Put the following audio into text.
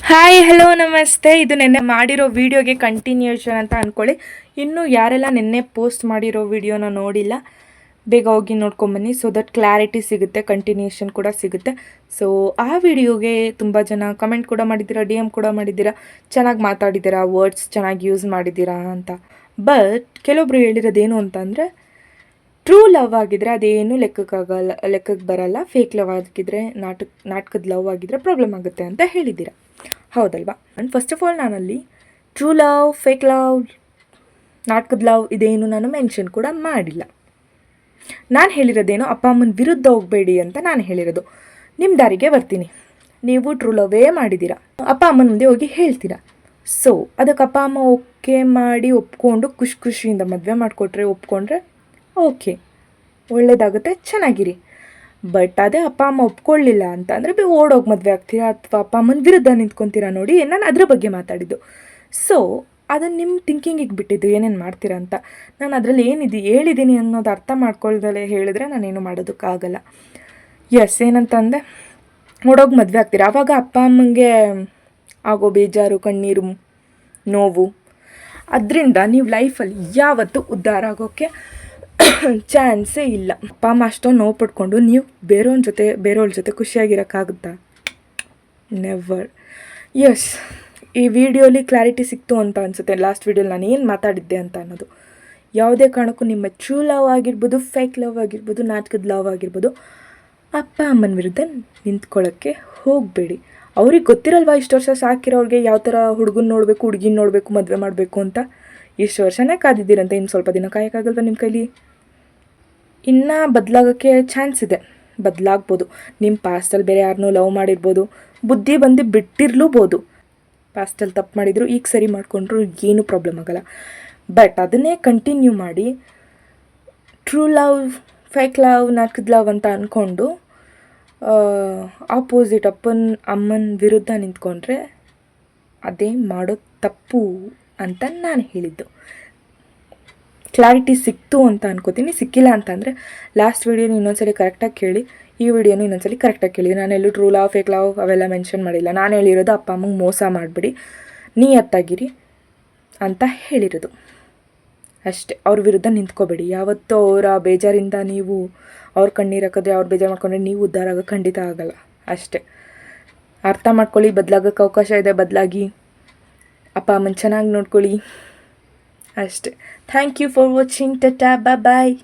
Hi hello ನಮಸ್ತೆ. ಇದು ನೆನ್ನೆ ಮಾಡಿರೋ ವಿಡಿಯೋಗೆ ಕಂಟಿನ್ಯೂಷನ್ ಅಂತ ಅಂದ್ಕೊಳ್ಳಿ. ಇನ್ನೂ ಯಾರೆಲ್ಲ ನೆನ್ನೆ ಪೋಸ್ಟ್ ಮಾಡಿರೋ ವಿಡಿಯೋನ ನೋಡಿಲ್ಲ, ಬೇಗ ಹೋಗಿ ನೋಡ್ಕೊಂಬನ್ನಿ. ಸೊ ದಟ್ ಕ್ಲಾರಿಟಿ ಸಿಗುತ್ತೆ, ಕಂಟಿನ್ಯೂಷನ್ ಕೂಡ ಸಿಗುತ್ತೆ. ಸೊ ಆ ವಿಡಿಯೋಗೆ ತುಂಬ ಜನ ಕಮೆಂಟ್ ಕೂಡ ಮಾಡಿದ್ದೀರಾ, ಡಿ ಎಮ್ ಕೂಡ ಮಾಡಿದ್ದೀರಾ, ಚೆನ್ನಾಗಿ ಮಾತಾಡಿದ್ದೀರಾ, ವರ್ಡ್ಸ್ ಚೆನ್ನಾಗಿ ಯೂಸ್ ಮಾಡಿದ್ದೀರಾ ಅಂತ. ಬಟ್ ಕೆಲವೊಬ್ರು ಹೇಳಿರೋದೇನು ಅಂತಂದರೆ, ಟ್ರೂ ಲವ್ ಆಗಿದ್ರೆ ಅದೇನು ಲೆಕ್ಕಕ್ಕೆ ಬರಲ್ಲ, ಫೇಕ್ ಲವ್ ಆಗಿದ್ರೆ ನಾಟಕದ ಲವ್ ಆಗಿದ್ರೆ ಪ್ರಾಬ್ಲಮ್ ಆಗುತ್ತೆ ಅಂತ ಹೇಳಿದ್ದೀರಾ, ಹೌದಲ್ವಾ? ಆ್ಯಂಡ್ ಫಸ್ಟ್ ಆಫ್ ಆಲ್ ನಾನಲ್ಲಿ ಟ್ರೂ ಲವ್, ಫೇಕ್ ಲವ್, ನಾಟಕದ ಲವ್ ಇದೇನು ನಾನು ಮೆನ್ಷನ್ ಕೂಡ ಮಾಡಿಲ್ಲ. ನಾನು ಹೇಳಿರೋದೇನು, ಅಪ್ಪ ಅಮ್ಮನ ವಿರುದ್ಧ ಹೋಗಬೇಡಿ ಅಂತ ನಾನು ಹೇಳಿರೋದು. ನಿಮ್ಮ ದಾರಿಗೆ ಬರ್ತೀನಿ. ನೀವು ಟ್ರೂ ಲವ್ವೇ ಮಾಡಿದ್ದೀರಾ, ಅಪ್ಪ ಅಮ್ಮನ ಮುಂದೆ ಹೋಗಿ ಹೇಳ್ತೀರಾ. ಸೊ ಅದಕ್ಕೆ ಅಪ್ಪ ಅಮ್ಮ ಓಕೆ ಮಾಡಿ ಒಪ್ಕೊಂಡು ಖುಷಿಯಿಂದ ಮದುವೆ ಮಾಡಿಕೊಟ್ರೆ, ಒಪ್ಕೊಂಡ್ರೆ ಓಕೆ, ಒಳ್ಳೇದಾಗುತ್ತೆ, ಚೆನ್ನಾಗಿರಿ. ಬಟ್ ಅದೇ ಅಪ್ಪ ಅಮ್ಮ ಒಪ್ಕೊಳ್ಳಿಲ್ಲ ಅಂತ ಅಂದರೆ ಓಡೋಗಿ ಮದುವೆ ಆಗ್ತೀರಾ ಅಥವಾ ಅಪ್ಪ ಅಮ್ಮನ ವಿರುದ್ಧ ನಿಂತ್ಕೊತೀರಾ. ನೋಡಿ, ನಾನು ಅದ್ರ ಬಗ್ಗೆ ಮಾತಾಡಿದ್ದು. ಸೊ ಅದನ್ನು ನಿಮ್ಮ ಥಿಂಕಿಂಗಿಗೆ ಬಿಟ್ಟಿದ್ದು, ಏನೇನು ಮಾಡ್ತೀರಾ ಅಂತ. ನಾನು ಅದರಲ್ಲಿ ಹೇಳಿದ್ದೀನಿ ಅನ್ನೋದು ಅರ್ಥ ಮಾಡ್ಕೊಳ್ದಲೇ ಹೇಳಿದ್ರೆ ನಾನೇನು ಮಾಡೋದಕ್ಕಾಗಲ್ಲ. ಎಸ್, ಏನಂತಂದೆ, ಓಡೋಗಿ ಮದುವೆ ಆಗ್ತೀರಾ. ಆವಾಗ ಅಪ್ಪ ಅಮ್ಮಂಗೆ ಆಗೋ ಬೇಜಾರು, ಕಣ್ಣೀರು, ನೋವು, ಅದರಿಂದ ನೀವು ಲೈಫಲ್ಲಿ ಯಾವತ್ತೂ ಉದ್ಧಾರ ಆಗೋಕ್ಕೆ ಚಾನ್ಸೇ ಇಲ್ಲ. ಅಪ್ಪ ಅಮ್ಮ ಅಷ್ಟೊಂದು ನೋವು ಪಡ್ಕೊಂಡು ನೀವು ಬೇರೆಯವ್ರ ಜೊತೆ ಖುಷಿಯಾಗಿರೋಕ್ಕಾಗುತ್ತಾ? ನೆವರ್. ಎಸ್, ಈ ವಿಡಿಯೋಲಿ ಕ್ಲಾರಿಟಿ ಸಿಕ್ತು ಅಂತ ಅನಿಸುತ್ತೆ. ಲಾಸ್ಟ್ ವಿಡಿಯೋಲಿ ನಾನು ಏನು ಮಾತಾಡಿದ್ದೆ ಅಂತ ಅನ್ನೋದು. ಯಾವುದೇ ಕಾರಣಕ್ಕೂ ನಿಮ್ಮ ಟ್ರೂ ಲವ್ ಆಗಿರ್ಬೋದು, ಫೇಕ್ ಲವ್ ಆಗಿರ್ಬೋದು, ನಾಟಕದ ಲವ್ ಆಗಿರ್ಬೋದು, ಅಪ್ಪ ಅಮ್ಮನ ವಿರುದ್ಧ ನಿಂತ್ಕೊಳ್ಳೋಕ್ಕೆ ಹೋಗಬೇಡಿ. ಅವ್ರಿಗೆ ಗೊತ್ತಿರಲ್ವಾ ಇಷ್ಟು ವರ್ಷ ಸಾಕಿರೋರಿಗೆ ಯಾವ ಥರ ಹುಡುಗನ ನೋಡಬೇಕು, ಹುಡುಗಿನ ನೋಡಬೇಕು, ಮದುವೆ ಮಾಡಬೇಕು ಅಂತ. ಇಷ್ಟು ವರ್ಷನೇ ಕಾದಿದ್ದೀರಂತೆ, ಇನ್ನು ಸ್ವಲ್ಪ ದಿನ ಕಾಯೋಕ್ಕಾಗಲ್ವ ನಿಮ್ಮ ಕೈಲಿ? ಇನ್ನೂ ಬದಲಾಗೋಕ್ಕೆ ಚಾನ್ಸ್ ಇದೆ, ಬದಲಾಗ್ಬೋದು. ನಿಮ್ಮ ಪಾಸ್ಟಲ್ಲಿ ಬೇರೆ ಯಾರನ್ನೂ ಲವ್ ಮಾಡಿರ್ಬೋದು, ಬುದ್ಧಿ ಬಂದು ಬಿಟ್ಟಿರ್ಲೂಬೋದು. ಪಾಸ್ಟಲ್ಲಿ ತಪ್ಪು ಮಾಡಿದ್ರು ಈಗ ಸರಿ ಮಾಡಿಕೊಂಡ್ರು ಏನೂ ಪ್ರಾಬ್ಲಮ್ ಆಗೋಲ್ಲ. ಬಟ್ ಅದನ್ನೇ ಕಂಟಿನ್ಯೂ ಮಾಡಿ ಟ್ರೂ ಲವ್, ಫೇಕ್ ಲವ್, ನಾಟಕದ ಲವ್ ಅಂತ ಅಂದ್ಕೊಂಡು ಆಪೋಸಿಟ್ ಅಮ್ಮನ ವಿರುದ್ಧ ನಿಂತ್ಕೊಂಡ್ರೆ ಅದೇ ಮಾಡೋದು ತಪ್ಪು ಅಂತ ನಾನು ಹೇಳಿದ್ದು. ಕ್ಲಾರಿಟಿ ಸಿಕ್ತು ಅಂತ ಅನ್ಕೋತೀನಿ. ಸಿಕ್ಕಿಲ್ಲ ಅಂತಂದರೆ ಲಾಸ್ಟ್ ವೀಡಿಯೋನ ಇನ್ನೊಂದ್ಸಲಿ ಕರೆಕ್ಟಾಗಿ ಕೇಳಿ, ಈ ವಿಡಿಯೋನು ಇನ್ನೊಂದ್ಸಲಿ ಕರೆಕ್ಟಾಗಿ ಕೇಳಿ. ನಾನೆಲ್ಲೂ ಟ್ರೂ ಲವ್, ಫೇಕ್ ಲವ್ ಅವೆಲ್ಲ ಮೆನ್ಷನ್ ಮಾಡಿಲ್ಲ. ನಾನು ಹೇಳಿರೋದು ಅಪ್ಪ ಅಮ್ಮಂಗೆ ಮೋಸ ಮಾಡಿಬಿಡಿ, ನಿಯತ್ತಾಗಿರಿ ಅಂತ ಹೇಳಿರೋದು ಅಷ್ಟೇ. ಅವ್ರ ವಿರುದ್ಧ ನಿಂತ್ಕೋಬೇಡಿ. ಯಾವತ್ತೂ ಅವರ ಬೇಜಾರಿಂದ ನೀವು ಅವ್ರ ಕಣ್ಣೀರು ಹಾಕಿದ್ರೆ, ಅವ್ರು ಬೇಜಾರು ಮಾಡ್ಕೊಂಡ್ರೆ ನೀವು ಉದ್ಧಾರ ಆಗೋಕ್ಕೆ ಖಂಡಿತ ಆಗೋಲ್ಲ. ಅಷ್ಟೇ, ಅರ್ಥ ಮಾಡ್ಕೊಳ್ಳಿ. ಬದಲಾಗೋಕ್ಕೆ ಅವಕಾಶ ಇದೆ, ಬದಲಾಗಿ. ಅಪ್ಪ ಅಮ್ಮನ ಚೆನ್ನಾಗಿ ನೋಡ್ಕೊಳ್ಳಿ ಅಷ್ಟೇ. Thank you for watching. ಟಾಟಾ, ಬಾಯ್.